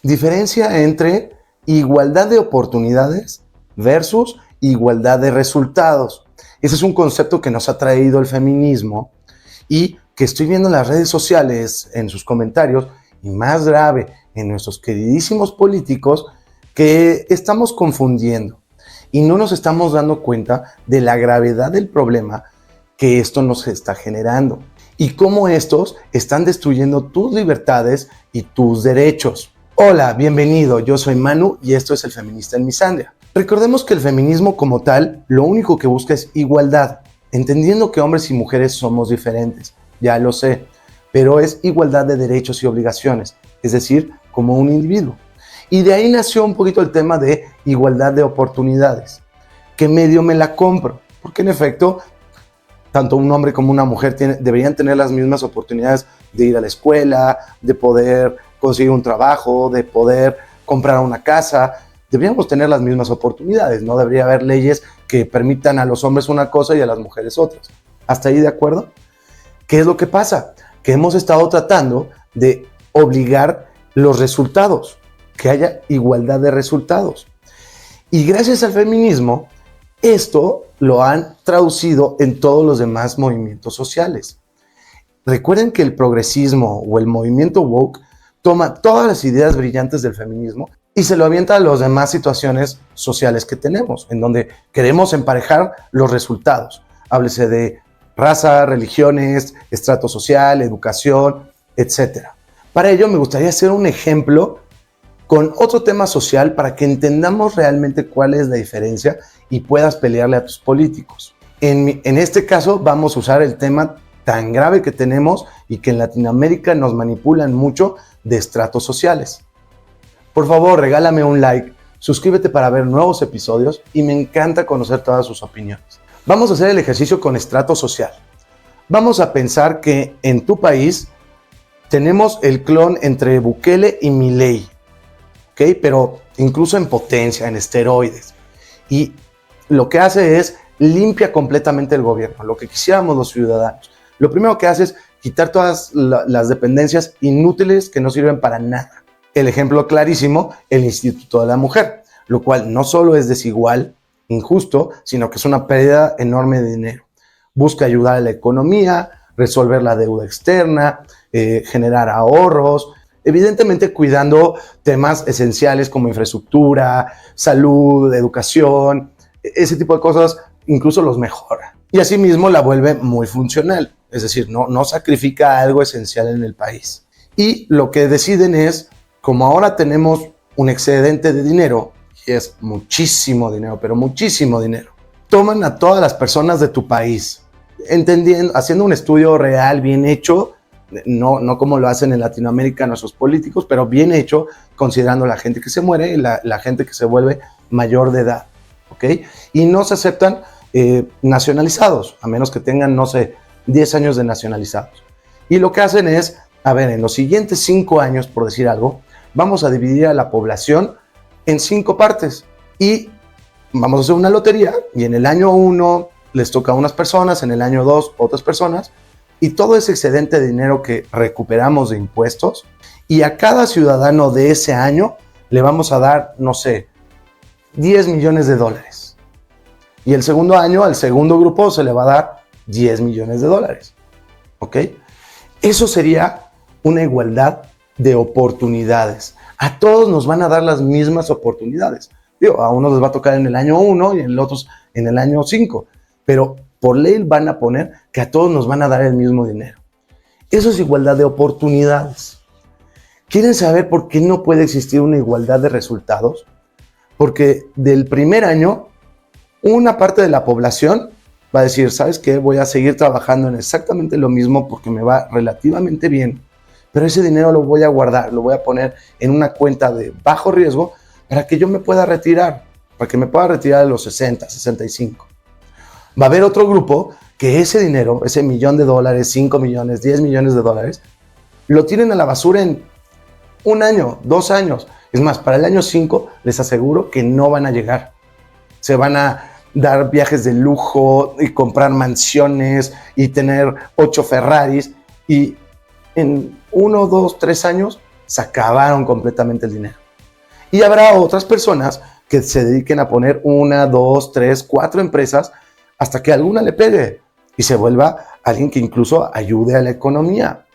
Diferencia entre igualdad de oportunidades versus igualdad de resultados. Ese es un concepto que nos ha traído el feminismo y que estoy viendo en las redes sociales, en sus comentarios, y más grave, en nuestros queridísimos políticos, que estamos confundiendo y no nos estamos dando cuenta de la gravedad del problema que esto nos está generando y cómo estos están destruyendo tus libertades y tus derechos. Hola, bienvenido, yo soy Manu y esto es El Feminista en Misandria. Recordemos que el feminismo como tal, lo único que busca es igualdad, entendiendo que hombres y mujeres somos diferentes, ya lo sé, pero es igualdad de derechos y obligaciones, es decir, como un individuo. Y de ahí nació un poquito el tema de igualdad de oportunidades, que medio me la compro, porque en efecto, tanto un hombre como una mujer deberían tener las mismas oportunidades de ir a la escuela, de poder conseguir un trabajo, de poder comprar una casa. Deberíamos tener las mismas oportunidades, no debería haber leyes que permitan a los hombres una cosa y a las mujeres otras. ¿Hasta ahí de acuerdo? ¿Qué es lo que pasa? Que hemos estado tratando de obligar los resultados, que haya igualdad de resultados. Y gracias al feminismo, esto lo han traducido en todos los demás movimientos sociales. Recuerden que el progresismo o el movimiento woke toma todas las ideas brillantes del feminismo y se lo avienta a las demás situaciones sociales que tenemos, en donde queremos emparejar los resultados. Háblese de raza, religiones, estrato social, educación, etc. Para ello me gustaría hacer un ejemplo con otro tema social para que entendamos realmente cuál es la diferencia y puedas pelearle a tus políticos. En este caso vamos a usar el tema tan grave que tenemos y que en Latinoamérica nos manipulan mucho de estratos sociales. Por favor, regálame un like, suscríbete para ver nuevos episodios y me encanta conocer todas sus opiniones. Vamos a hacer el ejercicio con estrato social. Vamos a pensar que en tu país tenemos el clon entre Bukele y Milei, ¿ok? Pero incluso en potencia, en esteroides. Y lo que hace es limpia completamente el gobierno, lo que quisiéramos los ciudadanos. Lo primero que hace es quitar todas las dependencias inútiles que no sirven para nada. El ejemplo clarísimo, el Instituto de la Mujer, lo cual no solo es desigual, injusto, sino que es una pérdida enorme de dinero. Busca ayudar a la economía, resolver la deuda externa, generar ahorros, evidentemente cuidando temas esenciales como infraestructura, salud, educación, ese tipo de cosas, incluso los mejora. Y asimismo la vuelve muy funcional, es decir, no sacrifica algo esencial en el país. Y lo que deciden es, como ahora tenemos un excedente de dinero, y es muchísimo dinero, pero muchísimo dinero, toman a todas las personas de tu país, haciendo un estudio real, bien hecho, no como lo hacen en Latinoamérica nuestros políticos, pero bien hecho, considerando la gente que se muere y la gente que se vuelve mayor de edad, ¿ok? Y no se aceptan nacionalizados, a menos que tengan, no sé, 10 años de nacionalizados. Y lo que hacen es, a ver, en los siguientes 5 años, por decir algo, vamos a dividir a la población en 5 partes y vamos a hacer una lotería y en el año 1 les toca a unas personas, en el año 2 otras personas, y todo ese excedente de dinero que recuperamos de impuestos, y a cada ciudadano de ese año le vamos a dar, no sé, 10 millones de dólares. Y el segundo año al segundo grupo se le va a dar 10 millones de dólares. ¿Ok? Eso sería una igualdad de oportunidades. A todos nos van a dar las mismas oportunidades. Digo, a unos les va a tocar en el año 1 y a los otros en el año 5. Pero por ley van a poner que a todos nos van a dar el mismo dinero. Eso es igualdad de oportunidades. ¿Quieren saber por qué no puede existir una igualdad de resultados? Porque del primer año, una parte de la población va a decir, ¿sabes qué? Voy a seguir trabajando en exactamente lo mismo porque me va relativamente bien, pero ese dinero lo voy a guardar, lo voy a poner en una cuenta de bajo riesgo para que yo me pueda retirar, para que me pueda retirar a los 60, 65. Va a haber otro grupo que ese dinero, ese $1 millón, 5 millones, 10 millones de dólares, lo tienen a la basura en 1 año, 2 años. Es más, para el año 5 les aseguro que no van a llegar. Se van a dar viajes de lujo y comprar mansiones y tener 8 Ferraris y en 1, 2, 3 años se acabaron completamente el dinero. Y habrá otras personas que se dediquen a poner 1, 2, 3, 4 empresas hasta que alguna le pegue y se vuelva alguien que incluso ayude a la economía,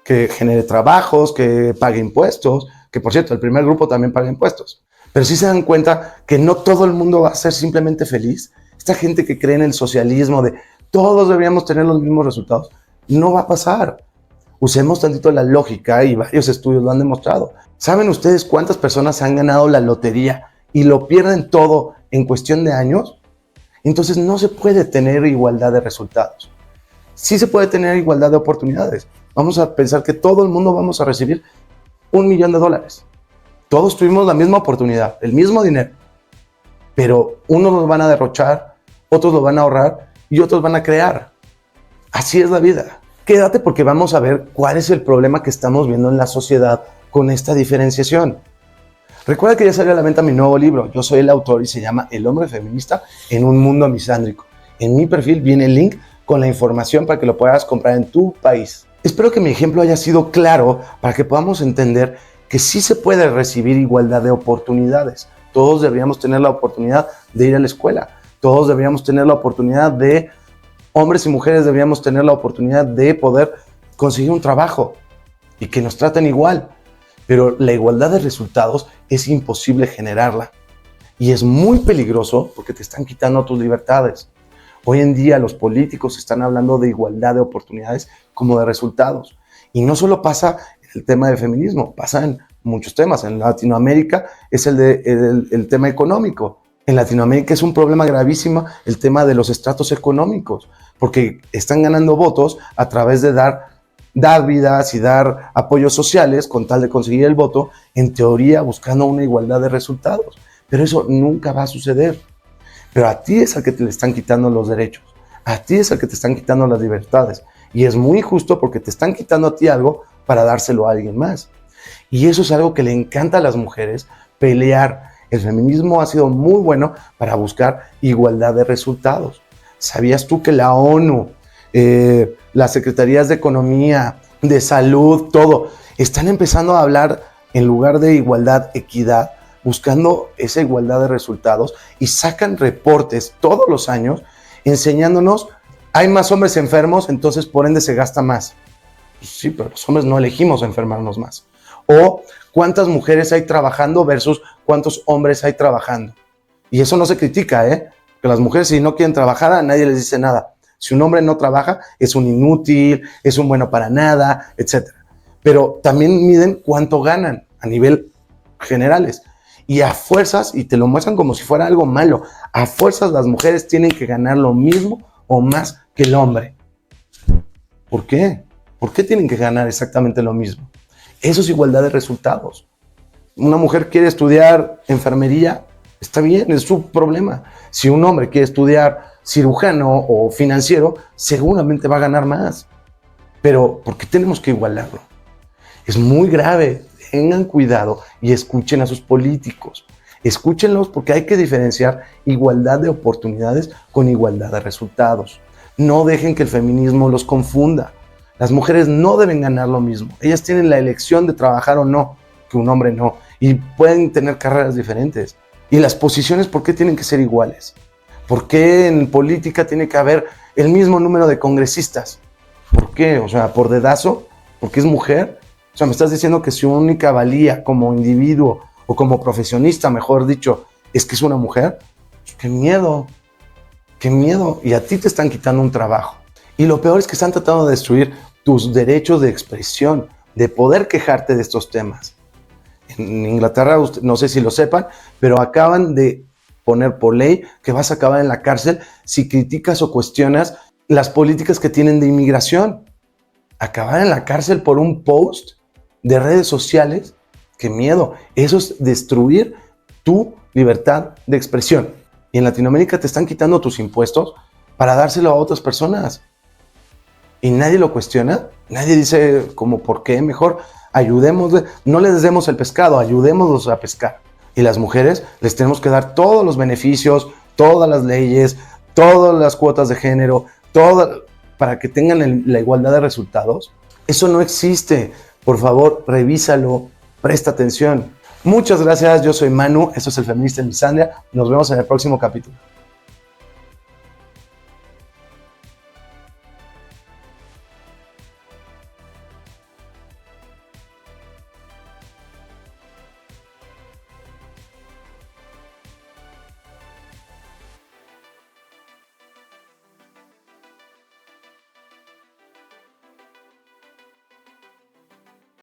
que genere trabajos, que pague impuestos, que por cierto, el primer grupo también paga impuestos. Pero sí se dan cuenta que no todo el mundo va a ser simplemente feliz. Esta gente que cree en el socialismo de todos deberíamos tener los mismos resultados, no va a pasar. Usemos tantito la lógica y varios estudios lo han demostrado. ¿Saben ustedes cuántas personas han ganado la lotería y lo pierden todo en cuestión de años? Entonces no se puede tener igualdad de resultados. Sí se puede tener igualdad de oportunidades. Vamos a pensar que todo el mundo vamos a recibir $1,000,000. Todos tuvimos la misma oportunidad, el mismo dinero. Pero unos los van a derrochar, otros lo van a ahorrar y otros van a crear. Así es la vida. Quédate porque vamos a ver cuál es el problema que estamos viendo en la sociedad con esta diferenciación. Recuerda que ya salió a la venta mi nuevo libro. Yo soy el autor y se llama El hombre feminista en un mundo misándrico. En mi perfil viene el link con la información para que lo puedas comprar en tu país. Espero que mi ejemplo haya sido claro para que podamos entender que sí se puede recibir igualdad de oportunidades. Todos deberíamos tener la oportunidad de ir a la escuela. Todos deberíamos tener la oportunidad de, hombres y mujeres deberíamos tener la oportunidad de poder conseguir un trabajo y que nos traten igual. Pero la igualdad de resultados es imposible generarla. Y es muy peligroso porque te están quitando tus libertades. Hoy en día los políticos están hablando de igualdad de oportunidades como de resultados. Y no solo pasa en el tema del feminismo, pasa en muchos temas. En Latinoamérica es el tema económico. En Latinoamérica es un problema gravísimo el tema de los estratos económicos, porque están ganando votos a través de dar vidas y dar apoyos sociales con tal de conseguir el voto, en teoría buscando una igualdad de resultados. Pero eso nunca va a suceder. Pero a ti es al que te le están quitando los derechos, a ti es al que te están quitando las libertades. Y es muy injusto porque te están quitando a ti algo para dárselo a alguien más. Y eso es algo que le encanta a las mujeres, pelear. El feminismo ha sido muy bueno para buscar igualdad de resultados. ¿Sabías tú que la ONU, las secretarías de Economía, de Salud, todo, están empezando a hablar en lugar de igualdad, equidad, buscando esa igualdad de resultados y sacan reportes todos los años enseñándonos, hay más hombres enfermos, entonces por ende se gasta más. Pues sí, pero los hombres no elegimos enfermarnos más. O cuántas mujeres hay trabajando versus cuántos hombres hay trabajando. Y eso no se critica, que las mujeres si no quieren trabajar a nadie les dice nada. Si un hombre no trabaja es un inútil, es un bueno para nada, etc. Pero también miden cuánto ganan a nivel generales. Y a fuerzas, y te lo muestran como si fuera algo malo, a fuerzas las mujeres tienen que ganar lo mismo o más que el hombre. ¿Por qué? ¿Por qué tienen que ganar exactamente lo mismo? Eso es igualdad de resultados. Una mujer quiere estudiar enfermería, está bien, es su problema. Si un hombre quiere estudiar cirujano o financiero, seguramente va a ganar más. Pero ¿por qué tenemos que igualarlo? Es muy grave. Tengan cuidado y escuchen a sus políticos. Escúchenlos porque hay que diferenciar igualdad de oportunidades con igualdad de resultados. No dejen que el feminismo los confunda. Las mujeres no deben ganar lo mismo. Ellas tienen la elección de trabajar o no, que un hombre no. Y pueden tener carreras diferentes. Y las posiciones, ¿por qué tienen que ser iguales? ¿Por qué en política tiene que haber el mismo número de congresistas? ¿Por qué? O sea, ¿por dedazo? ¿Porque es mujer? O sea, me estás diciendo que su única valía como individuo o como profesionista, mejor dicho, es que es una mujer. ¡Qué miedo! ¡Qué miedo! Y a ti te están quitando un trabajo. Y lo peor es que están tratando de destruir tus derechos de expresión, de poder quejarte de estos temas. En Inglaterra, no sé si lo sepan, pero acaban de poner por ley que vas a acabar en la cárcel si criticas o cuestionas las políticas que tienen de inmigración. Acabar en la cárcel por un post de redes sociales, qué miedo. Eso es destruir tu libertad de expresión. Y en Latinoamérica te están quitando tus impuestos para dárselo a otras personas. Y nadie lo cuestiona, nadie dice como por qué, mejor ayudémosle, no les demos el pescado, ayudémoslos a pescar. Y las mujeres les tenemos que dar todos los beneficios, todas las leyes, todas las cuotas de género, para que tengan la igualdad de resultados. Eso no existe. Por favor, revísalo, presta atención. Muchas gracias, yo soy Manu, esto es El Feminista en Misandria. Nos vemos en el próximo capítulo.